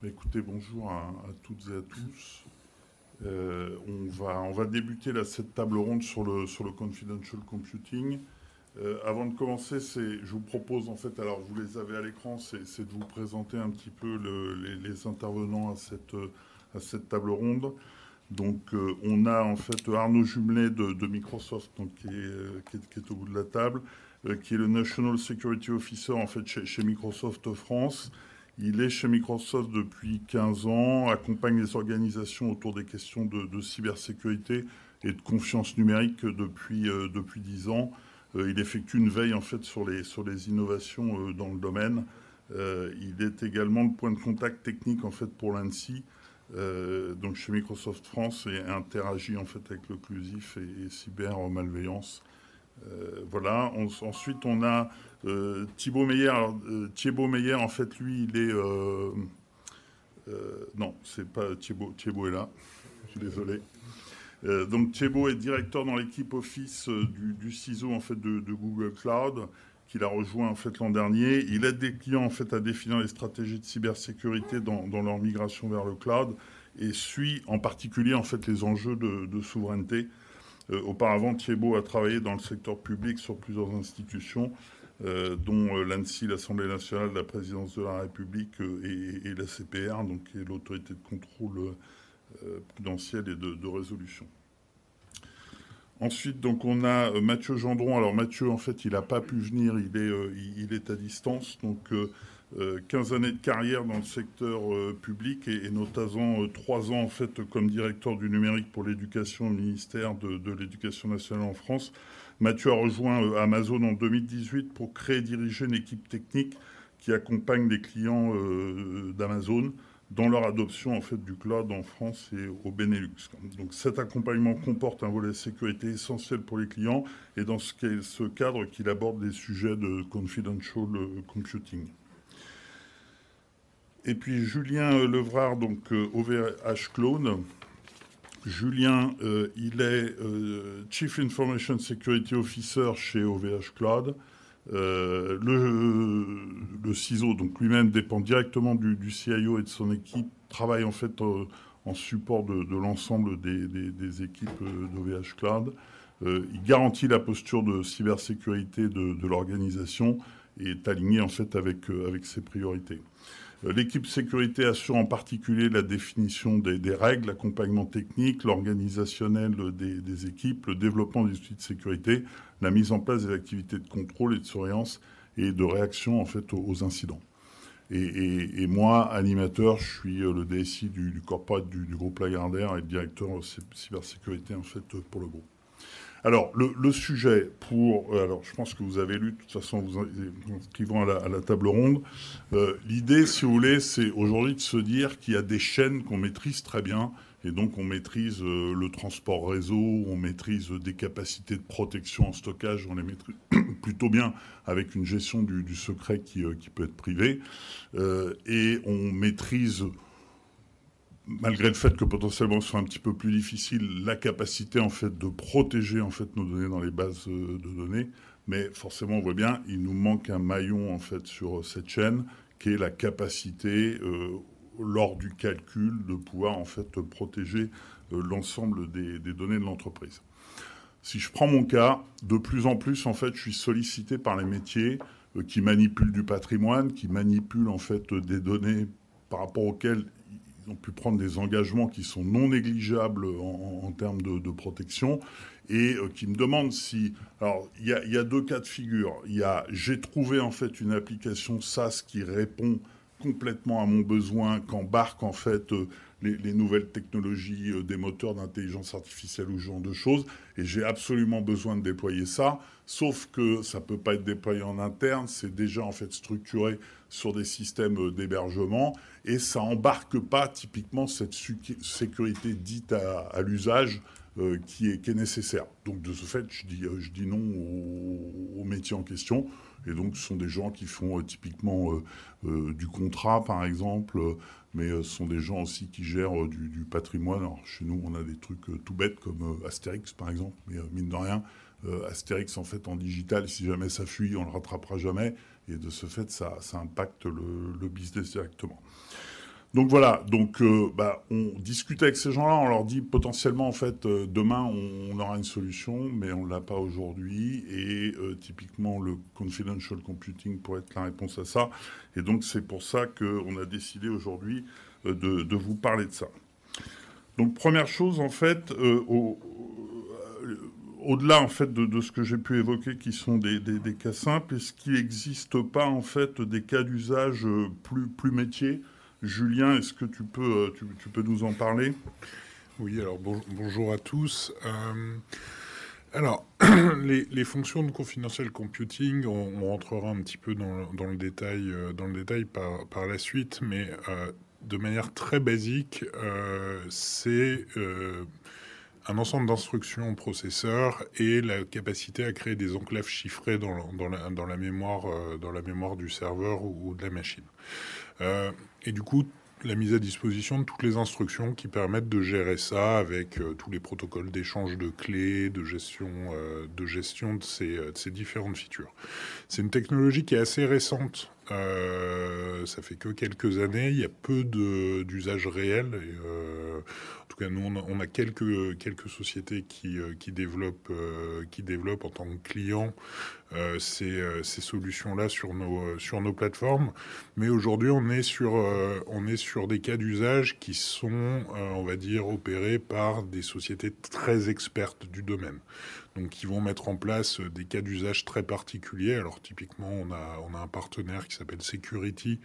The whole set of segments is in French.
Écoutez, bonjour à toutes et à tous. On va débuter cette table ronde sur le confidential computing. Avant de commencer, je vous propose en fait, alors vous les avez à l'écran, c'est de vous présenter un petit peu les intervenants à cette table ronde. Donc on a en fait Arnaud Jumelet de Microsoft, donc, qui est au bout de la table, qui est le National Security Officer en fait chez Microsoft France. Il est chez Microsoft depuis 15 ans, accompagne les organisations autour des questions de cybersécurité et de confiance numérique depuis 10 ans. Il effectue une veille en fait sur les innovations dans le domaine. Il est également le point de contact technique en fait pour l'ANSSI, donc chez Microsoft France, et interagit en fait avec l'occlusif et cybermalveillance. Voilà. Ensuite, on a Thibaut Meyer. Alors, Thibaut Meyer, en fait, lui, il est... non, c'est pas Thibaut. Thibaut est là. Je suis désolé. Donc, Thibaut est directeur dans l'équipe Office du CISO, en fait, de Google Cloud, qu'il a rejoint, en fait, l'an dernier. Il aide des clients, en fait, à définir les stratégies de cybersécurité dans leur migration vers le cloud et suit, en particulier, en fait, les enjeux de souveraineté. Auparavant, Thibaut a travaillé dans le secteur public sur plusieurs institutions, dont l'ANSSI, l'Assemblée nationale, la présidence de la République et la CPR, donc qui est l'autorité de contrôle prudentiel et de résolution. Ensuite, donc, on a Mathieu Gendron. Alors Mathieu, en fait, il n'a pas pu venir, il est à distance. Donc 15 années de carrière dans le secteur public et notamment 3 ans en fait comme directeur du numérique pour l'éducation au ministère de l'Éducation nationale en France. Mathieu a rejoint Amazon en 2018 pour créer et diriger une équipe technique qui accompagne les clients d'Amazon dans leur adoption en fait du cloud en France et au Benelux. Donc cet accompagnement comporte un volet sécurité essentiel pour les clients et dans ce cadre qu'il aborde des sujets de confidential computing. Et puis Julien Levrard, donc OVH Cloud. Julien, il est Chief Information Security Officer chez OVH Cloud. Le CISO, donc lui-même, dépend directement du CIO et de son équipe, travaille en fait en support de l'ensemble des équipes d'OVH Cloud. Il garantit la posture de cybersécurité de l'organisation et est aligné en fait avec ses priorités. L'équipe sécurité assure en particulier la définition des règles, l'accompagnement technique, l'organisationnel des équipes, le développement des outils de sécurité, la mise en place des activités de contrôle et de surveillance et de réaction en fait aux incidents. Et moi, animateur, je suis le DSI du corporate du groupe Lagardère et le directeur cybersécurité en fait pour le groupe. Alors, le sujet alors, je pense que vous avez lu, de toute façon, vous inscrivant à la table ronde. L'idée, si vous voulez, c'est aujourd'hui de se dire qu'il y a des chaînes qu'on maîtrise très bien. Et donc, on maîtrise le transport réseau, on maîtrise des capacités de protection en stockage, on les maîtrise plutôt bien avec une gestion du secret qui peut être privée. Et on maîtrise, malgré le fait que potentiellement ce soit un petit peu plus difficile, la capacité en fait de protéger en fait nos données dans les bases de données. Mais forcément, on voit bien, il nous manque un maillon en fait sur cette chaîne, qui est la capacité, lors du calcul, de pouvoir en fait protéger l'ensemble des données de l'entreprise. Si je prends mon cas, de plus en plus, en fait, je suis sollicité par les métiers qui manipulent du patrimoine, qui manipulent en fait des données par rapport auxquelles ils ont pu prendre des engagements qui sont non négligeables en termes de protection et qui me demandent si... Alors, il y a 2 cas de figure. J'ai trouvé en fait une application SaaS qui répond complètement à mon besoin, qu'embarque en fait les nouvelles technologies des moteurs d'intelligence artificielle ou ce genre de choses, et j'ai absolument besoin de déployer ça, sauf que ça peut pas être déployé en interne, c'est déjà en fait structuré sur des systèmes d'hébergement, et ça embarque pas typiquement cette sécurité dite à l'usage qui est nécessaire. Donc de ce fait, je dis non au métier en question. Et donc, ce sont des gens qui font typiquement du contrat, par exemple, mais ce sont des gens aussi qui gèrent du patrimoine. Alors, chez nous, on a des trucs tout bêtes comme Astérix, par exemple, mais mine de rien, Astérix, en fait, en digital, si jamais ça fuit, on ne le rattrapera jamais. Et de ce fait, ça impacte le business directement. Donc voilà, donc on discute avec ces gens-là, on leur dit potentiellement en fait demain on aura une solution, mais on l'a pas aujourd'hui et typiquement le confidential computing pourrait être la réponse à ça. Et donc c'est pour ça qu'on a décidé aujourd'hui de vous parler de ça. Donc première chose en fait, au-delà en fait de ce que j'ai pu évoquer qui sont des cas simples, est-ce qu'il n'existe pas en fait des cas d'usage plus métiers? Julien, est-ce que tu peux nous en parler? Oui, alors bonjour à tous. Alors, les fonctions de confidential computing, on rentrera un petit peu dans le détail par la suite, mais de manière très basique, c'est un ensemble d'instructions au processeur et la capacité à créer des enclaves chiffrées dans la mémoire du serveur ou de la machine. Et du coup, la mise à disposition de toutes les instructions qui permettent de gérer ça avec tous les protocoles d'échange de clés, de gestion de ces différentes features. C'est une technologie qui est assez récente. Ça fait que quelques années. Il y a peu d'usages réels. En tout cas, nous, on a quelques sociétés qui développent en tant que clients ces solutions-là sur nos plateformes. Mais aujourd'hui, on est sur des cas d'usage qui sont, on va dire, opérés par des sociétés très expertes du domaine. Donc, qui vont mettre en place des cas d'usage très particuliers. Alors, typiquement, on a un partenaire qui s'appelle Security,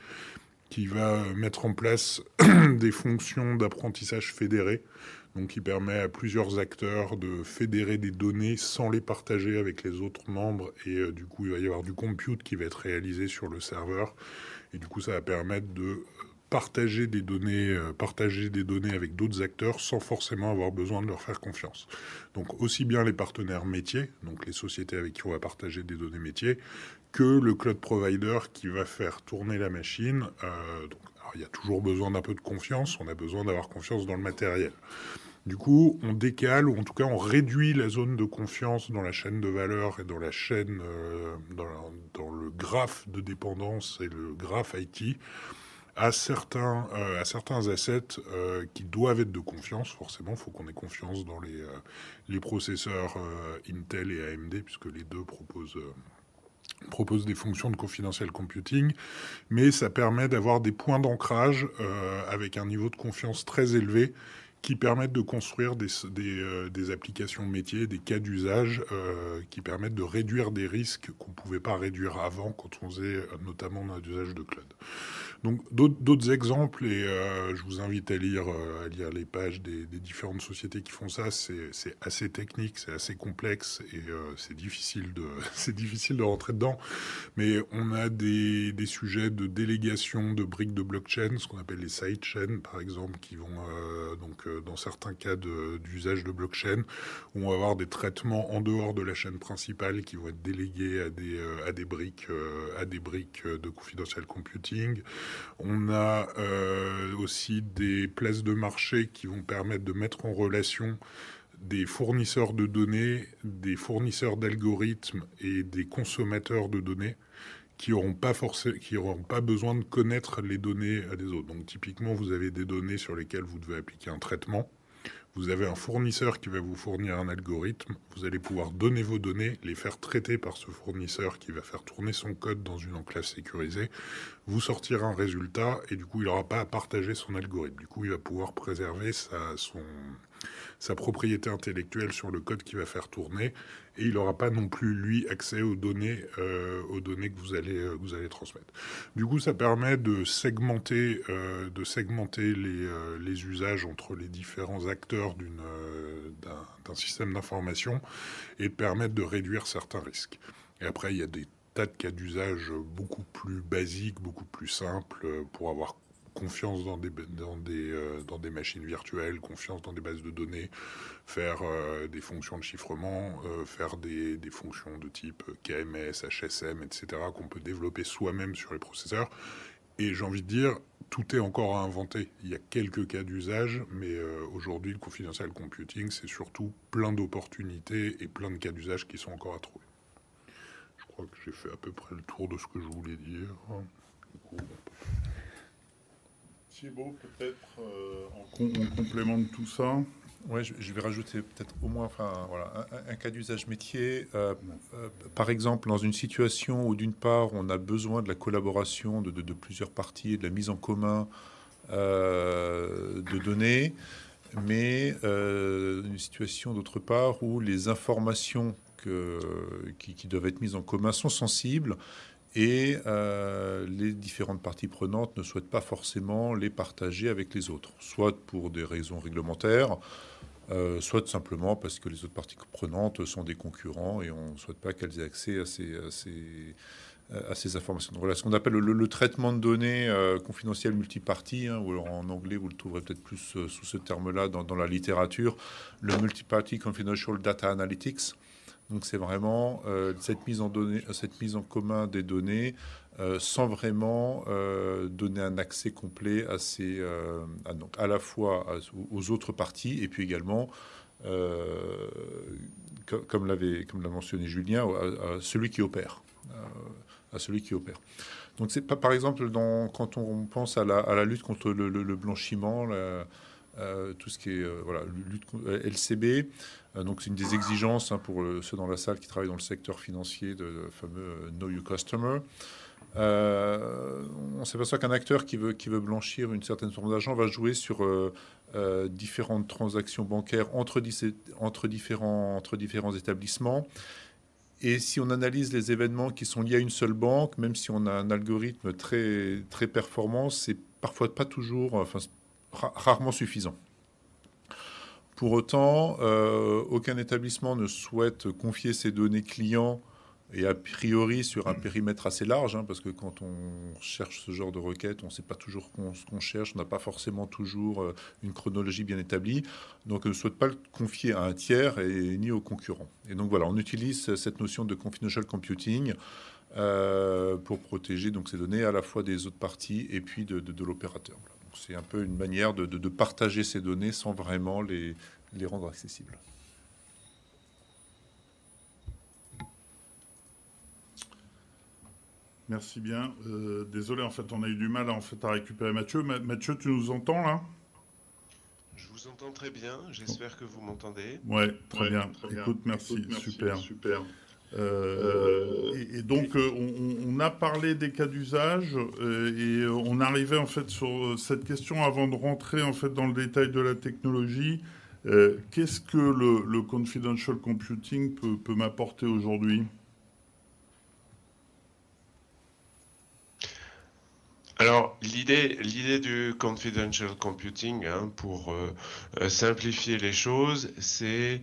qui va mettre en place des fonctions d'apprentissage fédéré, donc qui permet à plusieurs acteurs de fédérer des données sans les partager avec les autres membres. Et du coup, il va y avoir du compute qui va être réalisé sur le serveur. Et du coup, ça va permettre de partager des données avec d'autres acteurs sans forcément avoir besoin de leur faire confiance. Donc aussi bien les partenaires métiers, donc les sociétés avec qui on va partager des données métiers, que le cloud provider qui va faire tourner la machine. Alors, il y a toujours besoin d'un peu de confiance, on a besoin d'avoir confiance dans le matériel. Du coup, on décale, ou en tout cas on réduit la zone de confiance dans la chaîne de valeur et dans la chaîne, dans le graphe de dépendance et le graphe IT, à certains assets qui doivent être de confiance. Forcément, il faut qu'on ait confiance dans les processeurs Intel et AMD, puisque les deux proposent des fonctions de confidential computing, mais ça permet d'avoir des points d'ancrage avec un niveau de confiance très élevé qui permettent de construire des applications métiers, des cas d'usage qui permettent de réduire des risques qu'on ne pouvait pas réduire avant quand on faisait notamment notre usage de cloud. Donc d'autres exemples, et je vous invite à lire les pages des différentes sociétés qui font ça. C'est assez technique, c'est assez complexe et c'est difficile de rentrer dedans. Mais on a des sujets de délégation de briques de blockchain, ce qu'on appelle les sidechains par exemple, qui vont dans certains cas d'usage de blockchain, où on va avoir des traitements en dehors de la chaîne principale qui vont être délégués à des briques de confidential computing. On a aussi des places de marché qui vont permettre de mettre en relation des fournisseurs de données, des fournisseurs d'algorithmes et des consommateurs de données qui n'auront pas besoin de connaître les données des autres. Donc typiquement, vous avez des données sur lesquelles vous devez appliquer un traitement. Vous avez un fournisseur qui va vous fournir un algorithme. Vous allez pouvoir donner vos données, les faire traiter par ce fournisseur qui va faire tourner son code dans une enclave sécurisée, vous sortir un résultat et du coup, il n'aura pas à partager son algorithme. Du coup, il va pouvoir préserver sa propriété intellectuelle sur le code qu'il va faire tourner et il n'aura pas non plus, lui, accès aux données que vous allez transmettre. Du coup, ça permet de segmenter les usages entre les différents acteurs d'un système d'information et de permettre de réduire certains risques. Et après, il y a des tas de cas d'usage beaucoup plus basiques, beaucoup plus simples pour avoir confiance dans des machines virtuelles, confiance dans des bases de données, faire des fonctions de chiffrement, faire des fonctions de type KMS, HSM, etc., qu'on peut développer soi-même sur les processeurs. Et j'ai envie de dire, tout est encore à inventer. Il y a quelques cas d'usage, mais aujourd'hui, le confidential computing, c'est surtout plein d'opportunités et plein de cas d'usage qui sont encore à trouver. Je crois que j'ai fait à peu près le tour de ce que je voulais dire. Du coup, Thibaut, peut-être en complément de tout ça. Ouais, je vais rajouter peut-être au moins voilà, un cas d'usage métier. Par exemple, dans une situation où d'une part on a besoin de la collaboration de plusieurs parties et de la mise en commun de données, mais une situation d'autre part où les informations qui doivent être mises en commun sont sensibles et les différentes parties prenantes ne souhaitent pas forcément les partager avec les autres, soit pour des raisons réglementaires, soit tout simplement parce que les autres parties prenantes sont des concurrents et on ne souhaite pas qu'elles aient accès à ces informations. Donc voilà ce qu'on appelle le traitement de données confidentielles multiparties, hein, ou alors en anglais vous le trouverez peut-être plus sous ce terme-là dans la littérature, le Multiparty Confidential Data Analytics. Donc c'est vraiment cette mise en commun des données sans vraiment donner un accès complet donc à la fois aux autres parties et puis également, comme l'a mentionné Julien, à celui qui opère. Donc c'est pas, par exemple, quand on pense à la lutte contre le blanchiment, tout ce qui est lutte LCB, donc c'est une des exigences, hein, pour ceux dans la salle qui travaillent dans le secteur financier, de fameux Know Your Customer. On s'aperçoit qu'un acteur qui veut blanchir une certaine somme d'argent va jouer sur différentes transactions bancaires entre différents établissements. Et si on analyse les événements qui sont liés à une seule banque, même si on a un algorithme très, très performant, c'est parfois pas toujours, rarement suffisant. Pour autant, aucun établissement ne souhaite confier ses données clients et a priori sur un périmètre assez large, hein, parce que quand on cherche ce genre de requête, on ne sait pas toujours ce qu'on cherche, on n'a pas forcément toujours une chronologie bien établie, donc on ne souhaite pas le confier à un tiers ni aux concurrents. Et donc voilà, on utilise cette notion de confidential computing pour protéger donc ces données à la fois des autres parties et puis de l'opérateur. Donc c'est un peu une manière de partager ces données sans vraiment les rendre accessibles. Merci bien. Désolé, en fait, on a eu du mal à récupérer Mathieu. Mathieu, tu nous entends là? Je vous entends très bien. J'espère que vous m'entendez. Ouais, très bien. Écoute, merci. Super. Et donc, on a parlé des cas d'usage et on arrivait en fait sur cette question avant de rentrer en fait dans le détail de la technologie. Qu'est-ce que le confidential computing peut m'apporter aujourd'hui? Alors, l'idée du confidential computing, hein, pour simplifier les choses, c'est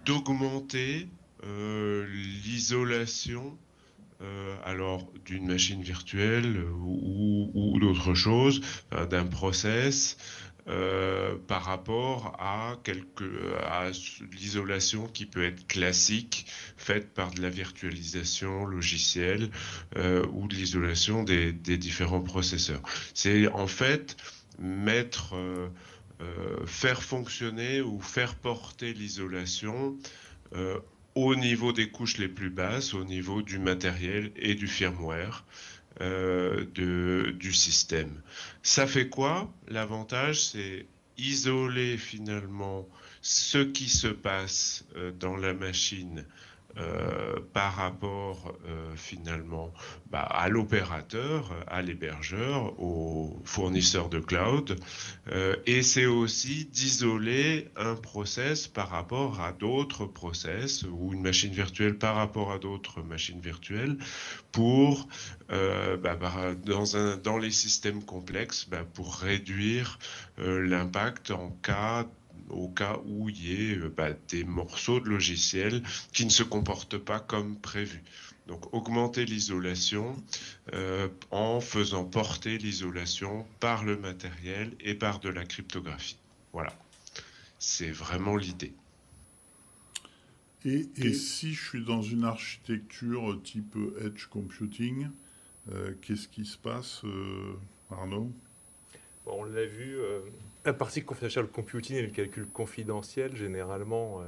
d'augmenter l'isolation alors d'une machine virtuelle ou d'autre chose, d'un process, par rapport à l'isolation qui peut être classique, faite par de la virtualisation logicielle ou de l'isolation des différents processeurs. C'est en fait faire fonctionner ou faire porter l'isolation au niveau des couches les plus basses, au niveau du matériel et du firmware du système. Ça fait quoi? L'avantage, c'est isoler finalement ce qui se passe dans la machine par rapport finalement à l'opérateur, à l'hébergeur, au fournisseur de cloud, et c'est aussi d'isoler un process par rapport à d'autres process ou une machine virtuelle par rapport à d'autres machines virtuelles pour dans les systèmes complexes pour réduire l'impact au cas où il y ait des morceaux de logiciel qui ne se comportent pas comme prévu. Donc augmenter l'isolation en faisant porter l'isolation par le matériel et par de la cryptographie. Voilà, c'est vraiment l'idée. Et si je suis dans une architecture type edge computing, qu'est-ce qui se passe, Arnaud? Bon, on l'a vu, la partie confidential computing et le calcul confidentiel, généralement,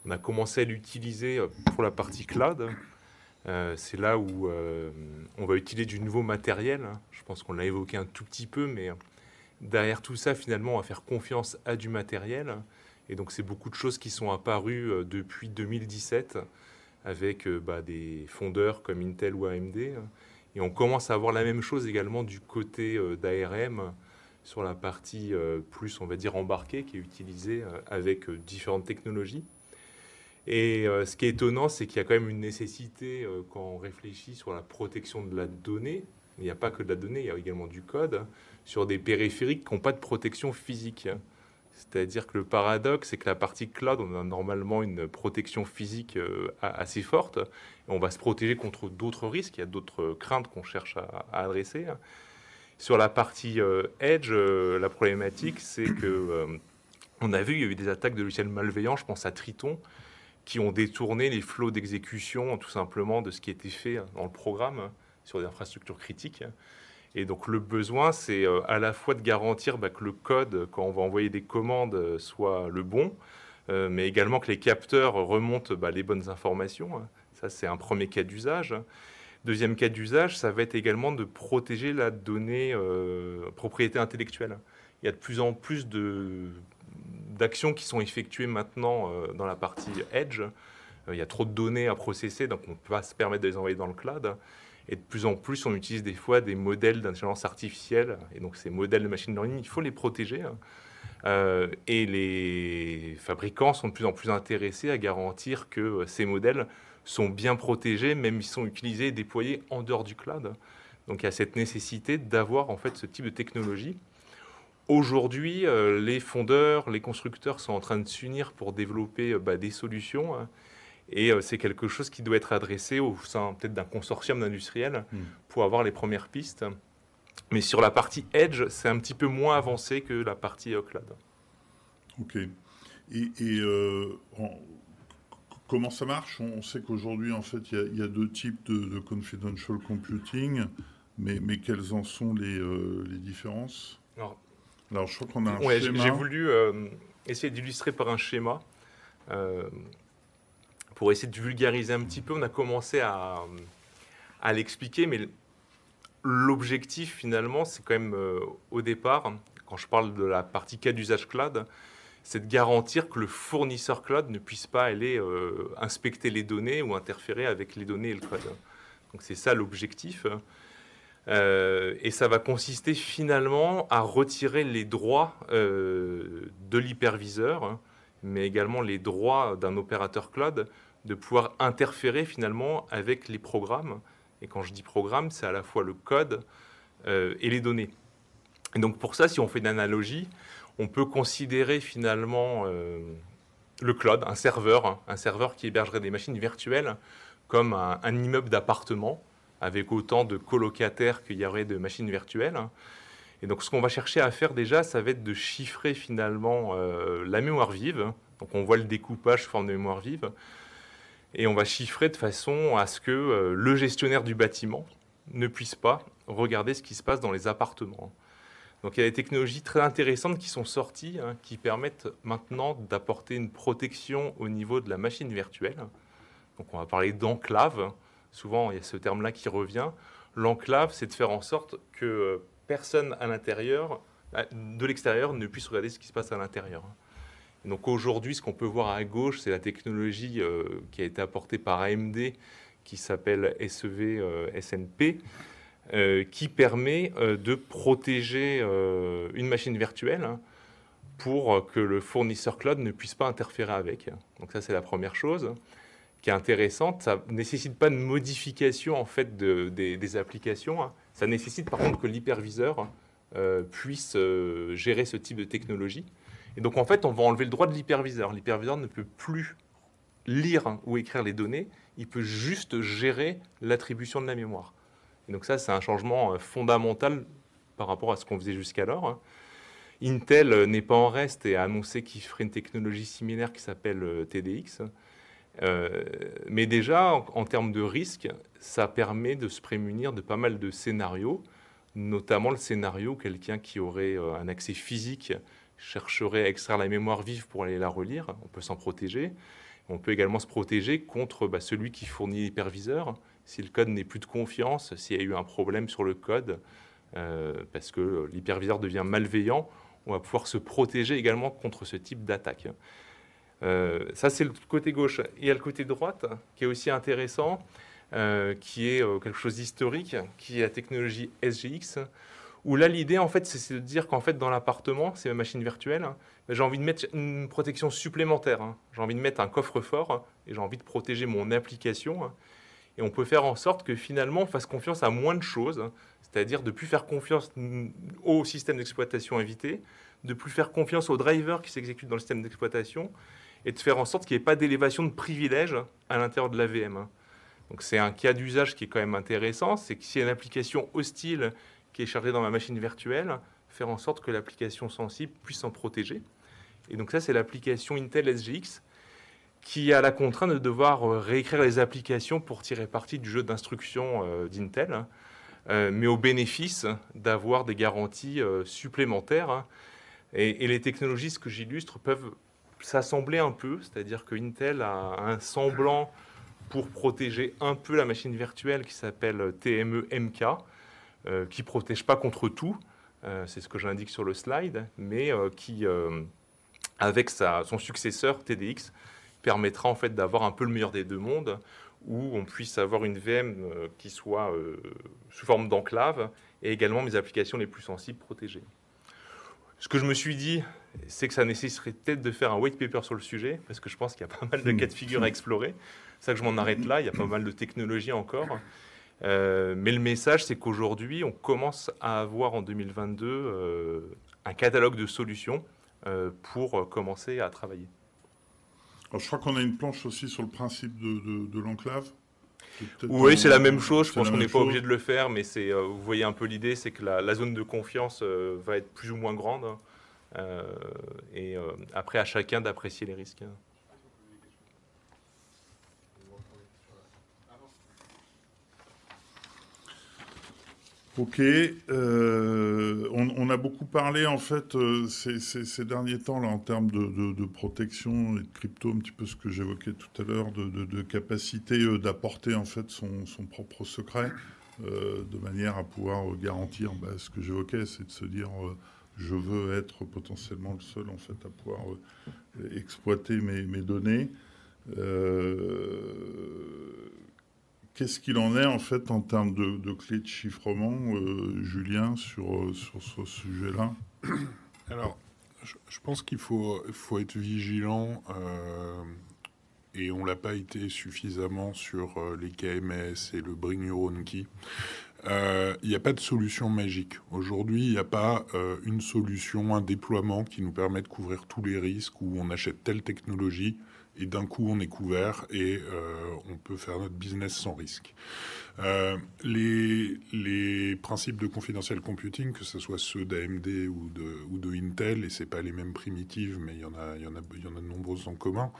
on a commencé à l'utiliser pour la partie cloud. C'est là où on va utiliser du nouveau matériel. Je pense qu'on l'a évoqué un tout petit peu, mais derrière tout ça, finalement, on va faire confiance à du matériel. Et donc, c'est beaucoup de choses qui sont apparues depuis 2017 avec des fondeurs comme Intel ou AMD. Et on commence à avoir la même chose également du côté d'ARM sur la partie plus, on va dire, embarquée, qui est utilisée avec différentes technologies. Et ce qui est étonnant, c'est qu'il y a quand même une nécessité quand on réfléchit sur la protection de la donnée. Il n'y a pas que de la donnée, il y a également du code sur des périphériques qui n'ont pas de protection physique. C'est-à-dire que le paradoxe, c'est que la partie cloud, on a normalement une protection physique assez forte. Et on va se protéger contre d'autres risques, il y a d'autres craintes qu'on cherche à adresser. Sur la partie Edge, la problématique, c'est que on a vu, il y a eu des attaques de logiciels malveillants, je pense à Triton, qui ont détourné les flots d'exécution tout simplement de ce qui était fait dans le programme sur des infrastructures critiques. Et donc le besoin, c'est à la fois de garantir que le code, quand on va envoyer des commandes, soit le bon, mais également que les capteurs remontent les bonnes informations. Ça, c'est un premier cas d'usage. Deuxième cas d'usage, ça va être également de protéger la donnée propriété intellectuelle. Il y a de plus en plus d'actions qui sont effectuées maintenant dans la partie Edge. Il y a trop de données à processer, donc on peut pas se permettre de les envoyer dans le cloud. Et de plus en plus, on utilise des fois des modèles d'intelligence artificielle. Et donc ces modèles de machine learning, il faut les protéger. Et les fabricants sont de plus en plus intéressés à garantir que ces modèles sont bien protégés, même s'ils sont utilisés et déployés en dehors du cloud. Donc il y a cette nécessité d'avoir en fait ce type de technologie. Aujourd'hui, les fondeurs, les constructeurs sont en train de s'unir pour développer des solutions. Et c'est quelque chose qui doit être adressé au sein peut-être d'un consortium d'industriels pour avoir les premières pistes. Mais sur la partie Edge, c'est un petit peu moins avancé que la partie cloud. Ok. Comment ça marche? On sait qu'aujourd'hui, en fait, il y a deux types de confidential computing, mais quelles en sont les différences? Alors, je crois qu'on a un schéma. J'ai voulu essayer d'illustrer par un schéma. Pour essayer de vulgariser un petit peu, on a commencé à l'expliquer, mais l'objectif, finalement, c'est quand même, au départ, quand je parle de la partie cas d'usage cloud, c'est de garantir que le fournisseur cloud ne puisse pas aller inspecter les données ou interférer avec les données et le cloud. Donc c'est ça l'objectif. Et ça va consister finalement à retirer les droits de l'hyperviseur, mais également les droits d'un opérateur cloud de pouvoir interférer finalement avec les programmes. Et quand je dis programme, c'est à la fois le code et les données. Et donc pour ça, si on fait une analogie, on peut considérer finalement le cloud, un serveur qui hébergerait des machines virtuelles comme un immeuble d'appartement avec autant de colocataires qu'il y aurait de machines virtuelles. Et donc ce qu'on va chercher à faire déjà, ça va être de chiffrer finalement la mémoire vive. Donc on voit le découpage sous forme de mémoire vive. Et on va chiffrer de façon à ce que le gestionnaire du bâtiment ne puisse pas regarder ce qui se passe dans les appartements. Donc il y a des technologies très intéressantes qui sont sorties, qui permettent maintenant d'apporter une protection au niveau de la machine virtuelle. Donc on va parler d'enclave. Souvent, il y a ce terme-là qui revient. L'enclave, c'est de faire en sorte que personne à l'intérieur, de l'extérieur, ne puisse regarder ce qui se passe à l'intérieur. Donc aujourd'hui, ce qu'on peut voir à gauche, c'est la technologie qui a été apportée par AMD, qui s'appelle SEV SNP, qui permet de protéger une machine virtuelle pour que le fournisseur cloud ne puisse pas interférer avec. Donc ça, c'est la première chose qui est intéressante. Ça ne nécessite pas de modification en fait, des applications. Ça nécessite par contre que l'hyperviseur puisse gérer ce type de technologie. Et donc en fait, on va enlever le droit de l'hyperviseur. L'hyperviseur ne peut plus lire ou écrire les données, il peut juste gérer l'attribution de la mémoire. Et donc ça, c'est un changement fondamental par rapport à ce qu'on faisait jusqu'alors. Intel n'est pas en reste et a annoncé qu'il ferait une technologie similaire qui s'appelle TDX. Mais déjà, en termes de risque, ça permet de se prémunir de pas mal de scénarios, notamment le scénario où quelqu'un qui aurait un accès physique chercherait à extraire la mémoire vive pour aller la relire. On peut s'en protéger. On peut également se protéger contre celui qui fournit l'hyperviseur. si le code n'est plus de confiance, s'il y a eu un problème sur le code, parce que l'hyperviseur devient malveillant, on va pouvoir se protéger également contre ce type d'attaque. Ça, c'est le côté gauche. Et il y a le côté droite, qui est aussi intéressant, qui est quelque chose d'historique, qui est la technologie SGX, où là, l'idée, en fait, c'est de dire qu'en fait, dans l'appartement, c'est ma machine virtuelle, j'ai envie de mettre une protection supplémentaire. J'ai envie de mettre un coffre-fort et j'ai envie de protéger mon application. Et on peut faire en sorte que finalement, on fasse confiance à moins de choses, c'est-à-dire de ne plus faire confiance au système d'exploitation invité, de ne plus faire confiance aux drivers qui s'exécutent dans le système d'exploitation, et de faire en sorte qu'il n'y ait pas d'élévation de privilèges à l'intérieur de la VM. Donc c'est un cas d'usage qui est quand même intéressant, c'est que s'il y a une application hostile qui est chargée dans ma machine virtuelle, faire en sorte que l'application sensible puisse s'en protéger. Et donc ça, c'est l'application Intel SGX qui a la contrainte de devoir réécrire les applications pour tirer parti du jeu d'instructions d'Intel, mais au bénéfice d'avoir des garanties supplémentaires. Et les technologies, ce que j'illustre, peuvent s'assembler un peu, c'est-à-dire que Intel a un semblant pour protéger un peu la machine virtuelle qui s'appelle TME-MK, qui ne protège pas contre tout, c'est ce que j'indique sur le slide, mais qui, avec son successeur TDX, permettra en fait d'avoir un peu le meilleur des deux mondes, où on puisse avoir une VM qui soit sous forme d'enclave, et également mes applications les plus sensibles protégées. Ce que je me suis dit, c'est que ça nécessiterait peut-être de faire un white paper sur le sujet, parce que je pense qu'il y a pas mal de cas de figure à explorer. C'est ça que je m'en arrête là, il y a pas mal de technologies encore. Mais le message, c'est qu'aujourd'hui, on commence à avoir en 2022 un catalogue de solutions pour commencer à travailler. Alors, je crois qu'on a une planche aussi sur le principe de l'enclave. Oui, c'est la même chose. Je pense qu'on n'est pas obligé de le faire, mais vous voyez un peu l'idée, c'est que la zone de confiance va être plus ou moins grande. Et après, à chacun d'apprécier les risques. Ok, on a beaucoup parlé en fait ces derniers temps là en termes de protection et de crypto, un petit peu ce que j'évoquais tout à l'heure, de capacité d'apporter en fait son propre secret, de manière à pouvoir garantir ce que j'évoquais, c'est de se dire je veux être potentiellement le seul en fait à pouvoir exploiter mes données. Qu'est-ce qu'il en est en fait en termes de clés de chiffrement, Julien, sur ce sujet-là? Alors, je pense qu'il faut être vigilant et on ne l'a pas été suffisamment sur les KMS et le Bring Your Own Key. Il n'y a pas de solution magique. Aujourd'hui, il n'y a pas une solution, un déploiement qui nous permet de couvrir tous les risques où on achète telle technologie et d'un coup on est couvert et on peut faire notre business sans risque. Les principes de confidential computing, que ce soit ceux d'AMD ou de Intel, et c'est pas les mêmes primitives, mais il y en a de nombreuses en commun.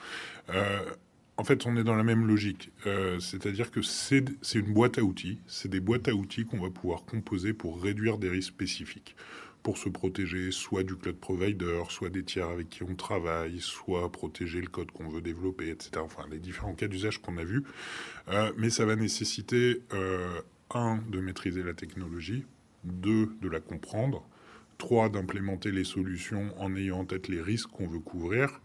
En fait, on est dans la même logique. C'est-à-dire que c'est une boîte à outils. C'est des boîtes à outils qu'on va pouvoir composer pour réduire des risques spécifiques, pour se protéger soit du cloud provider, soit des tiers avec qui on travaille, soit protéger le code qu'on veut développer, etc. Enfin, les différents cas d'usage qu'on a vus. Mais ça va nécessiter, de maîtriser la technologie, 2, de la comprendre, 3, d'implémenter les solutions en ayant en tête les risques qu'on veut couvrir,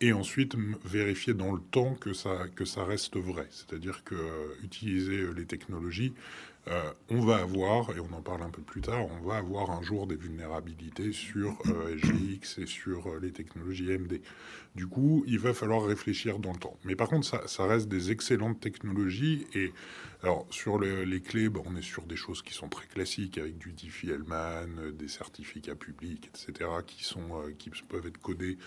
et ensuite vérifier dans le temps que ça reste vrai. C'est-à-dire que utiliser les technologies, on va avoir, et on en parle un peu plus tard, on va avoir un jour des vulnérabilités sur SGX et sur les technologies AMD. Du coup, il va falloir réfléchir dans le temps. Mais par contre, ça reste des excellentes technologies. Et alors, sur les clés, on est sur des choses qui sont très classiques, avec du Diffie-Hellman, des certificats publics, etc., qui peuvent être codés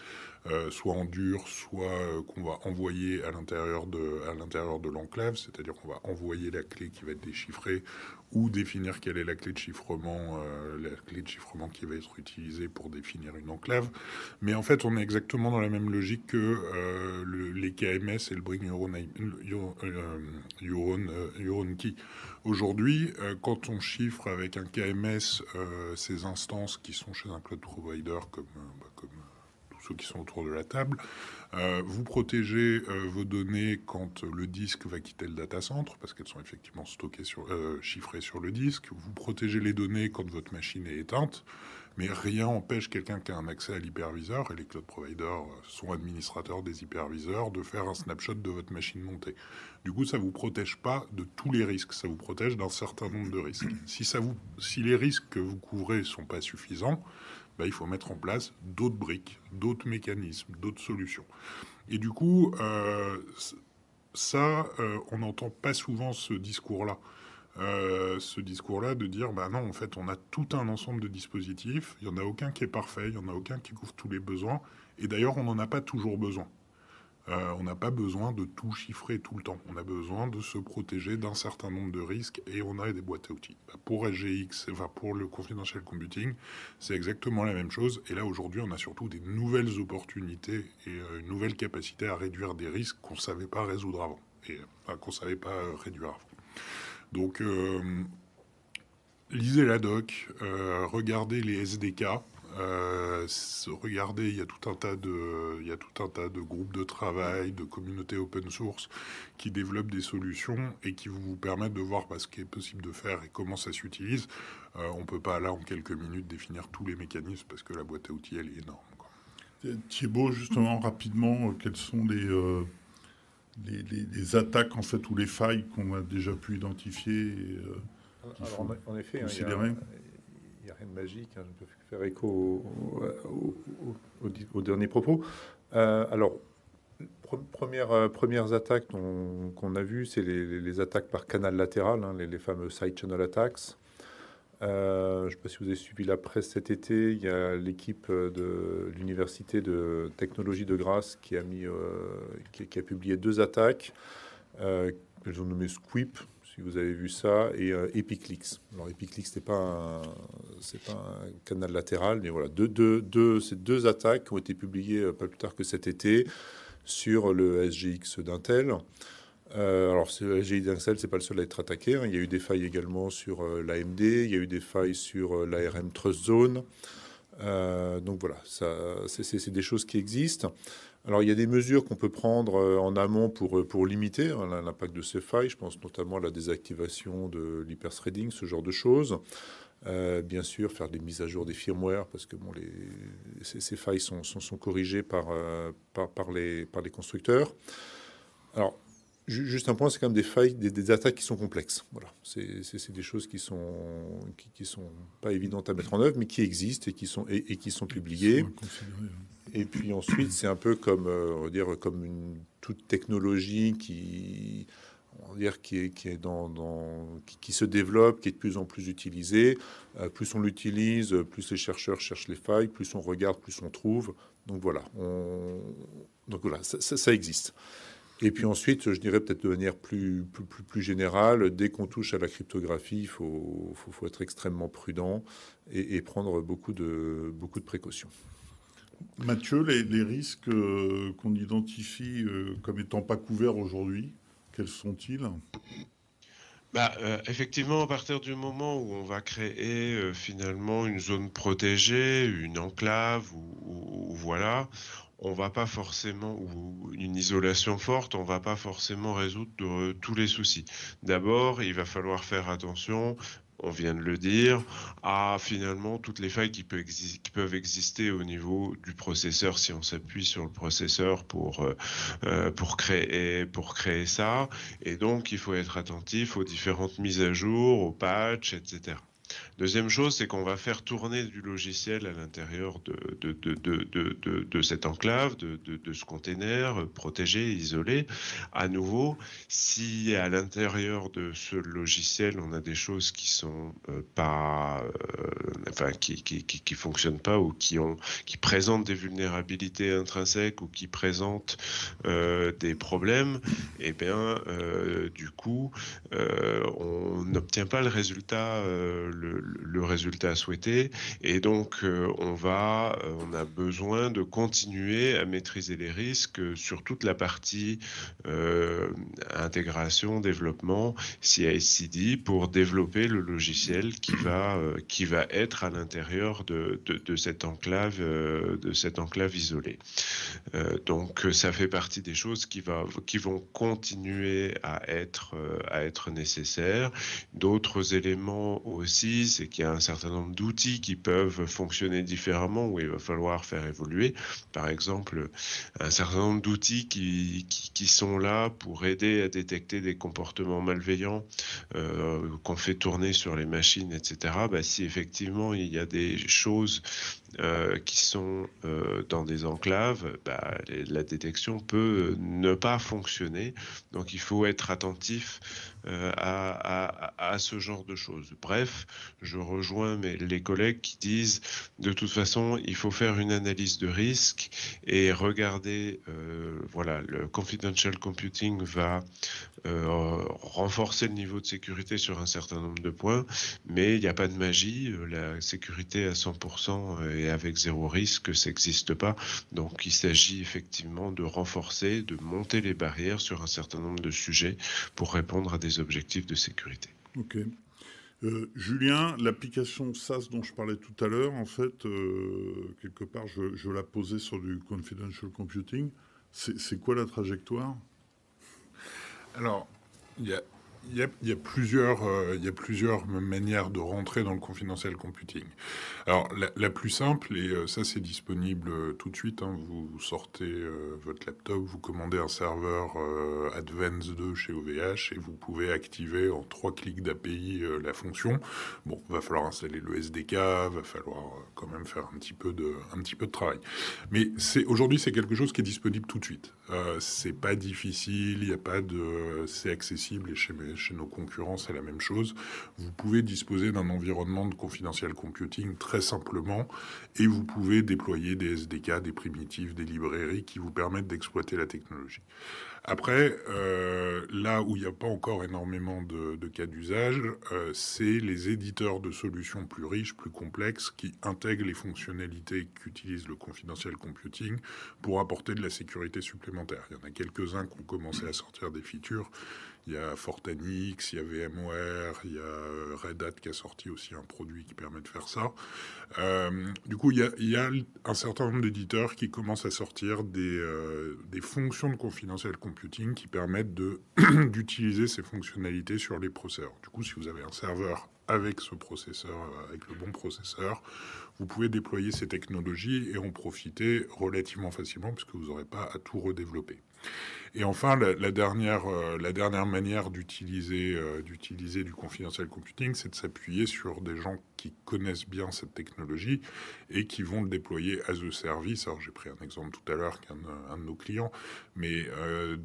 soit en dur, soit qu'on va envoyer à l'intérieur de l'enclave, c'est-à-dire qu'on va envoyer la clé qui va être déchiffrée ou définir quelle est la clé de chiffrement qui va être utilisée pour définir une enclave. Mais en fait, on est exactement dans la même logique que les KMS et le Bring Your Own Key. Aujourd'hui, quand on chiffre avec un KMS ces instances qui sont chez un cloud provider comme tout ceux qui sont autour de la table. Vous protégez vos données quand le disque va quitter le data center, parce qu'elles sont effectivement stockées chiffrées sur le disque. Vous protégez les données quand votre machine est éteinte. Mais rien n'empêche quelqu'un qui a un accès à l'hyperviseur, et les cloud providers sont administrateurs des hyperviseurs, de faire un snapshot de votre machine montée. Du coup, ça ne vous protège pas de tous les risques, ça vous protège d'un certain nombre de risques. Si les risques que vous couvrez ne sont pas suffisants, il faut mettre en place d'autres briques, d'autres mécanismes, d'autres solutions. Et du coup, on n'entend pas souvent ce discours-là. De dire non, en fait on a tout un ensemble de dispositifs, il n'y en a aucun qui est parfait, il n'y en a aucun qui couvre tous les besoins, et d'ailleurs on n'en a pas toujours besoin. On n'a pas besoin de tout chiffrer tout le temps, on a besoin de se protéger d'un certain nombre de risques, et on a des boîtes à outils. Pour SGX, pour le confidential computing, c'est exactement la même chose, et là aujourd'hui on a surtout des nouvelles opportunités et une nouvelle capacité à réduire des risques qu'on ne savait pas résoudre avant, et qu'on ne savait pas réduire avant. Donc, lisez la doc, regardez les SDK, regardez, il y a tout un tas de groupes de travail, de communautés open source qui développent des solutions et qui vous permettent de voir ce qui est possible de faire et comment ça s'utilise. On ne peut pas, là, en quelques minutes, définir tous les mécanismes parce que la boîte à outils, elle est énorme, quoi. Thibaut, justement, rapidement, quels sont les attaques en fait ou les failles qu'on a déjà pu identifier en effet, il n'y a rien de magique. Je peux faire écho au dernier propos. Alors, premières attaques qu'on a vues, c'est les attaques par canal latéral, les fameux side channel attacks. Je ne sais pas si vous avez suivi la presse cet été, il y a l'équipe de l'Université de technologie de Grasse qui a publié 2 attaques, qu'elles ont nommées Squip, si vous avez vu ça, et Epicleaks. Alors Epicleaks, c'est pas un canal latéral, mais voilà, ces 2 attaques qui ont été publiées pas plus tard que cet été sur le SGX d'Intel. Alors, le SGX d'Intel, c'est pas le seul à être attaqué. Il y a eu des failles également sur l'AMD, il y a eu des failles sur l'ARM Trust Zone. Donc voilà, c'est des choses qui existent. Alors, il y a des mesures qu'on peut prendre en amont pour limiter l'impact de ces failles. Je pense notamment à la désactivation de l'hyperthreading, ce genre de choses. Bien sûr, faire des mises à jour des firmware, parce que ces failles sont corrigées par les constructeurs. Alors, juste un point, c'est quand même des failles, des attaques qui sont complexes. Voilà, c'est des choses qui sont pas évidentes à mettre en œuvre, mais qui existent et qui sont publiées. Et puis ensuite, c'est un peu comme, on va dire, comme toute technologie qui se développe, qui est de plus en plus utilisée. Plus on l'utilise, plus les chercheurs cherchent les failles, plus on regarde, plus on trouve. Donc voilà, ça existe. Et puis ensuite, je dirais peut-être de manière plus générale, dès qu'on touche à la cryptographie, il faut être extrêmement prudent et prendre beaucoup de précautions. Mathieu, les risques qu'on identifie comme étant pas couverts aujourd'hui, quels sont-ils ? Effectivement, à partir du moment où on va créer finalement une zone protégée, une enclave, ou voilà, on va pas forcément, ou une isolation forte, on va pas forcément résoudre tous les soucis. D'abord, il va falloir faire attention, on vient de le dire, à finalement toutes les failles qui peuvent exister au niveau du processeur si on s'appuie sur le processeur pour créer ça. Et donc, il faut être attentif aux différentes mises à jour, aux patchs, etc. Deuxième chose, c'est qu'on va faire tourner du logiciel à l'intérieur de cette enclave, de ce container protégé, isolé. À nouveau, si à l'intérieur de ce logiciel, on a des choses qui sont qui fonctionnent pas ou qui présentent des vulnérabilités intrinsèques ou qui présentent des problèmes, eh bien, du coup, on n'obtient pas le résultat le résultat souhaité. Et donc, on a besoin de continuer à maîtriser les risques sur toute la partie intégration, développement, CI/CD, pour développer le logiciel qui va être à l'intérieur de cette enclave isolée. Donc, ça fait partie des choses qui vont continuer à être nécessaires. D'autres éléments aussi, c'est qu'il y a un certain nombre d'outils qui peuvent fonctionner différemment, où il va falloir faire évoluer. Par exemple, un certain nombre d'outils qui sont là pour aider à détecter des comportements malveillants qu'on fait tourner sur les machines, etc. Si effectivement il y a des choses qui sont dans des enclaves, la détection peut ne pas fonctionner. Donc il faut être attentif à ce genre de choses. Bref, je rejoins les collègues qui disent de toute façon, il faut faire une analyse de risque et regarder, le confidential computing va renforcer le niveau de sécurité sur un certain nombre de points, mais il n'y a pas de magie. La sécurité à 100% et avec zéro risque, ça n'existe pas. Donc il s'agit effectivement de renforcer, de monter les barrières sur un certain nombre de sujets pour répondre à des objectifs de sécurité. Ok. Julien, l'application SaaS dont je parlais tout à l'heure, en fait, quelque part, je la posais sur du confidential computing. C'est quoi la trajectoire ? Alors, il y a plusieurs manières de rentrer dans le confidential computing. Alors, la plus simple, et ça c'est disponible tout de suite, vous sortez votre laptop, vous commandez un serveur Advance 2 chez OVH et vous pouvez activer en 3 clics d'API la fonction. Bon, va falloir installer le SDK, va falloir quand même faire un petit peu de travail. Mais aujourd'hui, c'est quelque chose qui est disponible tout de suite. C'est pas difficile, il n'y a pas de... c'est accessible et chez nos concurrents, c'est la même chose. Vous pouvez disposer d'un environnement de confidential computing très simplement et vous pouvez déployer des SDK, des primitives, des librairies qui vous permettent d'exploiter la technologie. Après, là où il n'y a pas encore énormément de cas d'usage, c'est les éditeurs de solutions plus riches, plus complexes, qui intègrent les fonctionnalités qu'utilise le confidential computing pour apporter de la sécurité supplémentaire. Il y en a quelques-uns qui ont commencé à sortir des features. Il y a Fortanix, il y a VMware, il y a Red Hat qui a sorti aussi un produit qui permet de faire ça. Du coup, il y a un certain nombre d'éditeurs qui commencent à sortir des fonctions de confidential computing qui permettent d'utiliser ces fonctionnalités sur les processeurs. Du coup, si vous avez un serveur avec ce processeur, avec le bon processeur, vous pouvez déployer ces technologies et en profiter relativement facilement puisque vous n'aurez pas à tout redévelopper. Et enfin, la dernière manière d'utiliser du confidential computing, c'est de s'appuyer sur des gens qui connaissent bien cette technologie et qui vont le déployer as a service. Alors, j'ai pris un exemple tout à l'heure qu'un de nos clients, mais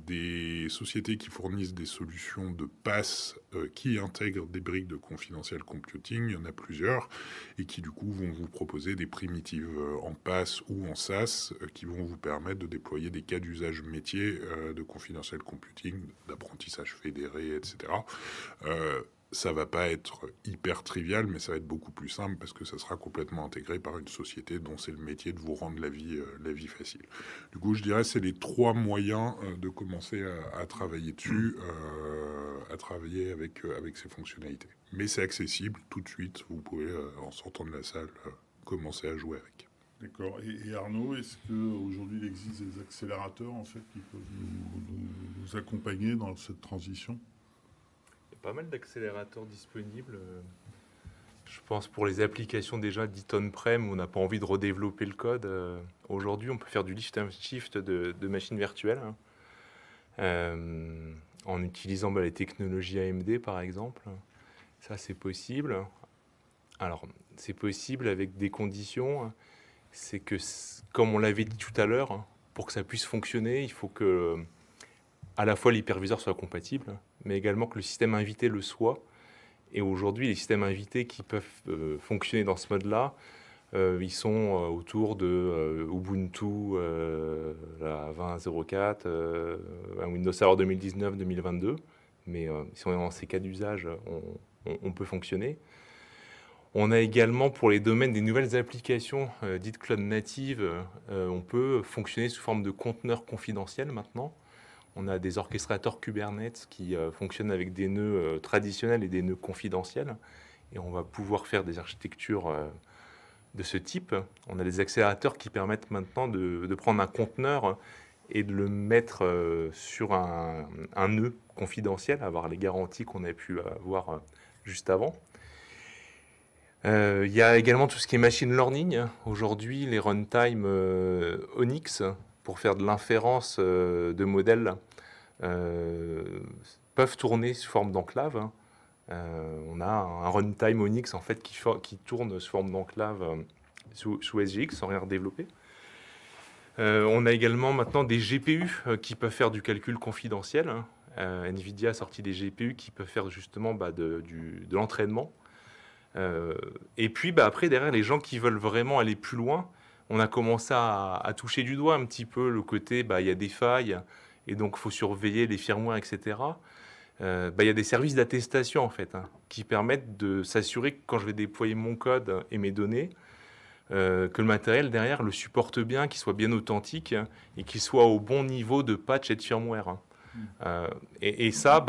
des sociétés qui fournissent des solutions de PaaS qui intègrent des briques de confidential computing, il y en a plusieurs, et qui du coup vont vous proposer des primitives en PaaS ou en SaaS qui vont vous permettre de déployer des cas d'usage métier de confidential computing, d'apprentissage fédéré, etc. Ça va pas être hyper trivial, mais ça va être beaucoup plus simple parce que ça sera complètement intégré par une société dont c'est le métier de vous rendre la vie facile. Du coup, je dirais c'est les 3 moyens de commencer à travailler dessus, à travailler avec ces fonctionnalités. Mais c'est accessible tout de suite. Vous pouvez, en sortant de la salle, commencer à jouer avec. D'accord. Et Arnaud, est-ce qu'aujourd'hui il existe des accélérateurs en fait qui peuvent nous accompagner dans cette transition ? Il y a pas mal d'accélérateurs disponibles. Je pense pour les applications déjà dites on-prem où on n'a pas envie de redévelopper le code. Aujourd'hui, on peut faire du lift and shift de machines virtuelles en utilisant les technologies AMD par exemple. Ça, c'est possible. Alors, c'est possible avec des conditions. C'est que, comme on l'avait dit tout à l'heure, pour que ça puisse fonctionner, il faut que à la fois l'hyperviseur soit compatible, mais également que le système invité le soit. Et aujourd'hui, les systèmes invités qui peuvent fonctionner dans ce mode-là, ils sont autour de Ubuntu la 20.04, un Windows Server 2019-2022. Mais si on est dans ces cas d'usage, on peut fonctionner. On a également, pour les domaines des nouvelles applications dites cloud native, on peut fonctionner sous forme de conteneurs confidentiels maintenant. On a des orchestrateurs Kubernetes qui fonctionnent avec des nœuds traditionnels et des nœuds confidentiels. Et on va pouvoir faire des architectures de ce type. On a des accélérateurs qui permettent maintenant de prendre un conteneur et de le mettre sur un nœud confidentiel, avoir les garanties qu'on a pu avoir juste avant. Il y a également tout ce qui est machine learning. Aujourd'hui, les runtime Onyx, pour faire de l'inférence de modèles, peuvent tourner sous forme d'enclave. On a un runtime Onyx en fait, qui tourne sous forme d'enclave sous SGX sans rien redévelopper. On a également maintenant des GPU qui peuvent faire du calcul confidentiel. NVIDIA a sorti des GPU qui peuvent faire justement de l'entraînement. Et puis après, derrière, les gens qui veulent vraiment aller plus loin, on a commencé à toucher du doigt un petit peu le côté, il y a des failles, et donc il faut surveiller les firmwares, etc. Il y a des services d'attestation, en fait, qui permettent de s'assurer que quand je vais déployer mon code et mes données, que le matériel derrière le supporte bien, qu'il soit bien authentique et qu'il soit au bon niveau de patch et de firmware. Et ça,